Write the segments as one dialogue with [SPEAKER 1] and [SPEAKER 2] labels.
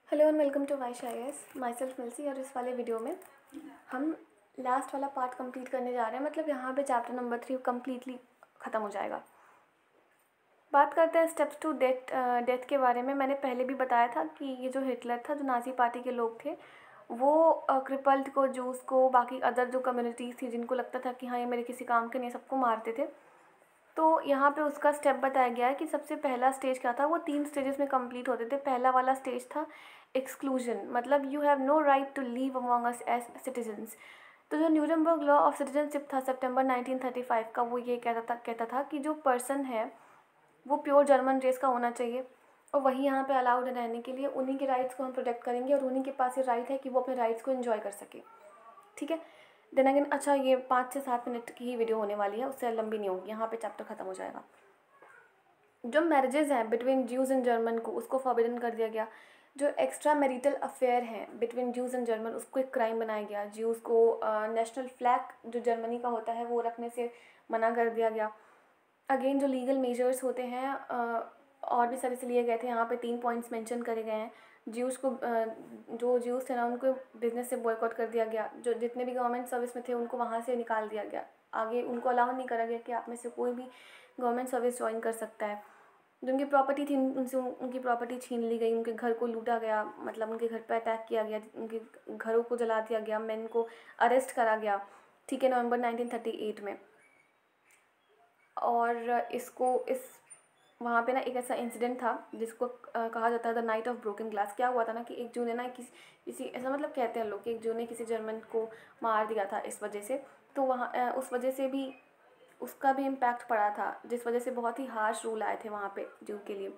[SPEAKER 1] Hello and welcome to wish I S myself मिल्सी। और इस वाले वीडियो में हम लास्ट वाला पार्ट कंप्लीट करने जा रहे हैं। मतलब यहाँ पे चैप्टर नंबर 3 कम्प्लीटली ख़त्म हो जाएगा। बात करते हैं स्टेप्स टू डेथ के बारे में। मैंने पहले भी बताया था कि ये जो हिटलर था, जो नाज़ी पार्टी के लोग थे, वो क्रिपल्ड को, जूस को, बाकी अदर जो कम्युनिटीज़ थी जिनको लगता था कि हाँ ये मेरे किसी काम के नहीं, सबको मारते थे। तो यहाँ पे उसका स्टेप बताया गया है कि सबसे पहला स्टेज क्या था। वो 3 स्टेजेस में कंप्लीट होते थे। पहला वाला स्टेज था एक्सक्लूजन, मतलब you have no right to live among us as citizens. तो जो न्यूरमबर्ग लॉ ऑफ सिटीजनशिप था सितंबर 1935 का, वो ये कहता था कि जो पर्सन है वो प्योर जर्मन रेस का होना चाहिए और वही यहाँ पे अलाउड रहने के लिए। उन्हीं के राइट्स को हम प्रोटेक्ट करेंगे और उन्हीं के पास ये राइट है कि वो अपने राइट्स को एंजॉय कर सके। ठीक है। देन अगेन, अच्छा ये 5 से 7 मिनट की ही वीडियो होने वाली है, उससे लंबी नहीं होगी। यहाँ पे चैप्टर ख़त्म हो जाएगा। जो मैरिजेज़ हैं बिटवीन ज्यूज़ एंड जर्मन को, उसको फॉरबिडन कर दिया गया। जो एक्स्ट्रा मैरिटल अफेयर हैं बिटवीन ज्यूज़ एंड जर्मन, उसको एक क्राइम बनाया गया। ज्यूज़ को नेशनल फ्लैग जो जर्मनी का होता है वो रखने से मना कर दिया गया। अगेन जो लीगल मेजर्स होते हैं और भी सारे से लिए गए थे। यहाँ पे 3 पॉइंट्स मेंशन करे गए हैं। ज्यूज़ को जो ज्यूज़ थे ना, उनको बिज़नेस से बॉयकॉट कर दिया गया। जो जितने भी गवर्नमेंट सर्विस में थे उनको वहाँ से निकाल दिया गया। आगे उनको अलाउ नहीं करा गया कि आप में से कोई भी गवर्नमेंट सर्विस ज्वाइन कर सकता है। जो उनकी प्रॉपर्टी थी उनसे उनकी प्रॉपर्टी छीन ली गई। उनके घर को लूटा गया, मतलब उनके घर पर अटैक किया गया, उनके घरों को जला दिया गया, मैन को अरेस्ट करा गया। ठीक है, नवंबर 1938 में। और इस वहाँ पे ना एक ऐसा इंसिडेंट था जिसको कहा जाता है the night of broken glass. क्या हुआ था ना कि एक जू ने ना किसी ऐसा, मतलब कहते हैं लोग कि एक जू ने किसी जर्मन को मार दिया था इस वजह से। तो वहाँ उस वजह से भी उसका भी इम्पैक्ट पड़ा था, जिस वजह से बहुत ही हार्श रूल आए थे वहाँ पे जू के लिए।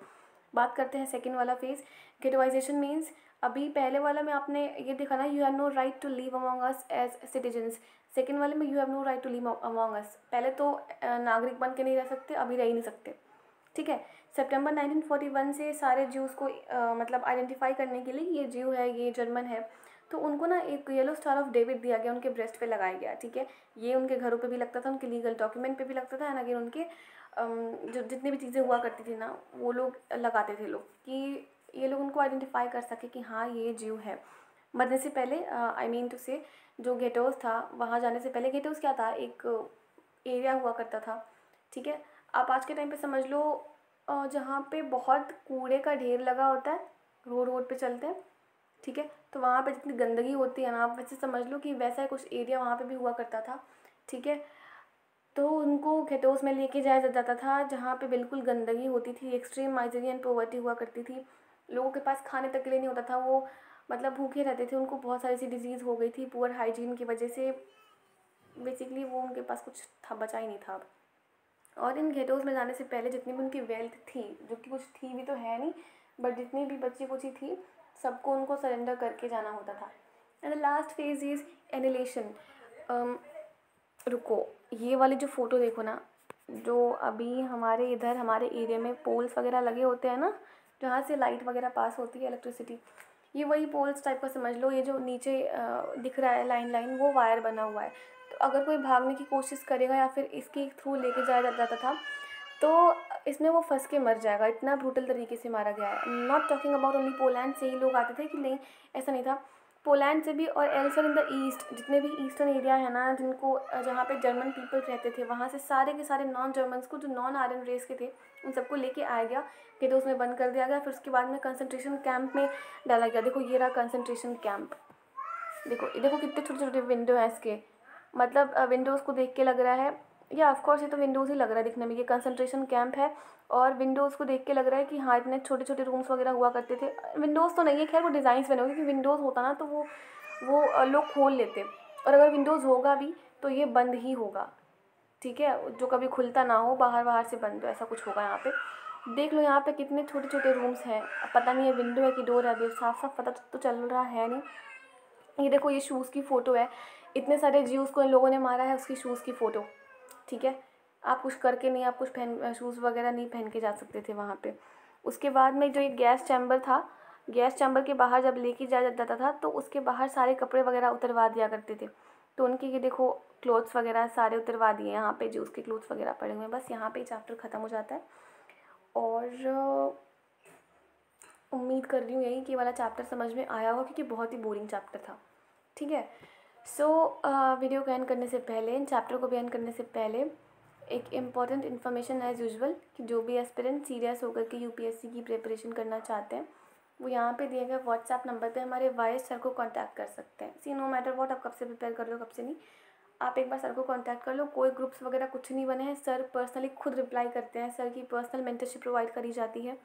[SPEAKER 1] बात करते हैं सेकेंड वाला फेज़, गेटोइजेशन मीन्स। अभी पहले वाला में आपने ये देखा ना, you have no right to live among us as citizens. Second वाले में you have no right to live among us. पहले तो नागरिक बन के नहीं रह सकते, अभी रह ही नहीं सकते। ठीक है। सितंबर 1941 से सारे ज्यूज़ को मतलब आइडेंटिफाई करने के लिए ये ज्यू है, ये जर्मन है, तो उनको ना एक येलो स्टार ऑफ डेविड दिया गया, उनके ब्रेस्ट पे लगाया गया। ठीक है। ये उनके घरों पे भी लगता था, उनके लीगल डॉक्यूमेंट पे भी लगता था। एंड अगेन उनके जो जितनी भी चीज़ें हुआ करती थी ना, वो लोग लगाते थे लोग, कि ये लोग उनको आइडेंटिफाई कर सके कि हाँ ये ज्यू है। मरने से पहले आई मीन टू से, जो गेटोस था वहाँ जाने से पहले, गेटोस क्या था, एक एरिया हुआ करता था। ठीक है। आप आज के टाइम पे समझ लो जहाँ पे बहुत कूड़े का ढेर लगा होता है, रोड पे चलते हैं। ठीक है। तो वहाँ पे जितनी गंदगी होती है ना, आप वैसे समझ लो कि वैसा कुछ एरिया वहाँ पे भी हुआ करता था। ठीक है। तो उनको घेटोस में लेके जाया जाता था जहाँ पे बिल्कुल गंदगी होती थी, एक्सट्रीम माइजरी एंड पॉवर्टी हुआ करती थी। लोगों के पास खाने तक के लिए नहीं होता था, वो मतलब भूखे रहते थे। उनको बहुत सारी सी डिजीज़ हो गई थी पुअर हाइजीन की वजह से। बेसिकली वो उनके पास कुछ था, बचा ही नहीं था अब। और इन घेटोज़ में जाने से पहले जितनी भी उनकी वेल्थ थी, जो कि कुछ थी भी तो है नहीं, बट जितनी भी बची कुची थी, सबको उनको सरेंडर करके जाना होता था। And the last phase is annihilation. रुको, ये वाली जो फ़ोटो देखो ना, जो अभी हमारे इधर हमारे एरिया में पोल्स वगैरह लगे होते हैं ना, जहाँ से लाइट वगैरह पास होती है, इलेक्ट्रिसिटी, ये वही पोल्स टाइप का समझ लो। ये जो नीचे दिख रहा है लाइन, वो वायर बना हुआ है। तो अगर कोई भागने की कोशिश करेगा या फिर इसके थ्रू लेके जाया जाता था, तो इसमें वो फंस के मर जाएगा। इतना ब्रूटल तरीके से मारा गया है। Not talking about only Poland से ही लोग आते थे कि नहीं, ऐसा नहीं था। पोलैंड से भी और एल्सर इन द ईस्ट, जितने भी ईस्टर्न एरिया है ना, जिनको जहाँ पे जर्मन पीपल रहते थे, वहाँ से सारे के सारे नॉन जर्मन्स को, जो नॉन आर्यन रेस के थे, उन सबको लेके आया गया, गेटोस में बंद कर दिया गया। फिर उसके बाद में कंसंट्रेशन कैंप में डाला गया। देखो ये रहा कंसंट्रेशन कैंप। देखो कितने छोटे छोटे विंडो हैं इसके, मतलब विंडोज़ को देख के लग रहा है, या ऑफकोर्स ये तो विंडोज़ ही लग रहा है दिखने में, ये कंसंट्रेशन कैंप है। और विंडोज़ को देख के लग रहा है कि हाँ इतने छोटे छोटे रूम्स वगैरह हुआ करते थे। विंडोज़ तो नहीं है, खैर वो डिज़ाइंस बने होंगे, क्योंकि विंडोज़ होता ना तो वो लोग खोल लेते, और अगर विंडोज़ होगा भी तो ये बंद ही होगा। ठीक है, जो कभी खुलता ना हो, बाहर से बंद, तो ऐसा कुछ होगा यहाँ पे। देख लो यहाँ पे कितने छोटे छोटे रूम्स हैं। पता नहीं है विंडो है कि डोर है, अभी साफ साफ पता तो चल रहा है नहीं। ये देखो ये शूज़ की फ़ोटो है। इतने सारे ज्यूज़ को इन लोगों ने मारा है, उसकी शूज़ की फ़ोटो। ठीक है। आप कुछ करके नहीं, आप कुछ पहन शूज़ वगैरह नहीं पहन के जा सकते थे वहाँ पे। उसके बाद में जो एक गैस चैम्बर था, गैस चैम्बर के बाहर जब लेके जाया जाता था तो उसके बाहर सारे कपड़े वगैरह उतरवा दिया करते थे। तो उनके ये देखो क्लोथ्स वगैरह सारे उतरवा दिए। यहाँ पे जो उसके क्लोथ्स वगैरह पड़े हुए हैं। बस यहाँ पे चैप्टर ख़त्म हो जाता है। और उम्मीद कर रही हूँ यही कि ये वाला चैप्टर समझ में आया होगा, क्योंकि बहुत ही बोरिंग चैप्टर था। ठीक है। सो वीडियो को एंड करने से पहले, इन चैप्टर को भी एंड करने से पहले एक इम्पॉर्टेंट इन्फॉर्मेशन एज़ यूजुअल, कि जो भी एस्पिरेंट सीरियस होकर के यूपीएससी की प्रिपरेशन करना चाहते हैं वो यहाँ पे दिए गए व्हाट्सएप नंबर पे हमारे वाइस सर को कांटेक्ट कर सकते हैं। सी नो मैटर व्हाट, आप कब से प्रिपेयर कर लो कब से नहीं, आप एक बार सर को कांटेक्ट कर लो। कोई ग्रुप्स वगैरह कुछ नहीं बने हैं, सर पर्सनली खुद रिप्लाई करते हैं, सर की पर्सनल मेंटरशिप प्रोवाइड करी जाती है।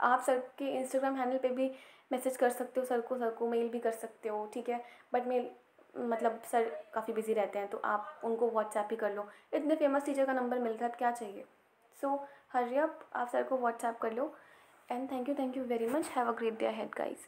[SPEAKER 1] आप सर के इंस्टाग्राम हैंडल पे भी मैसेज कर सकते हो, सर को मेल भी कर सकते हो। ठीक है, बट मेल मतलब सर काफ़ी बिजी रहते हैं, तो आप उनको व्हाट्सएप ही कर लो। इतने फेमस टीचर का नंबर मिल रहा है, अब क्या चाहिए। सो हरी अप, आप सर को व्हाट्सएप कर लो। And thank you very much, have a great day ahead guys.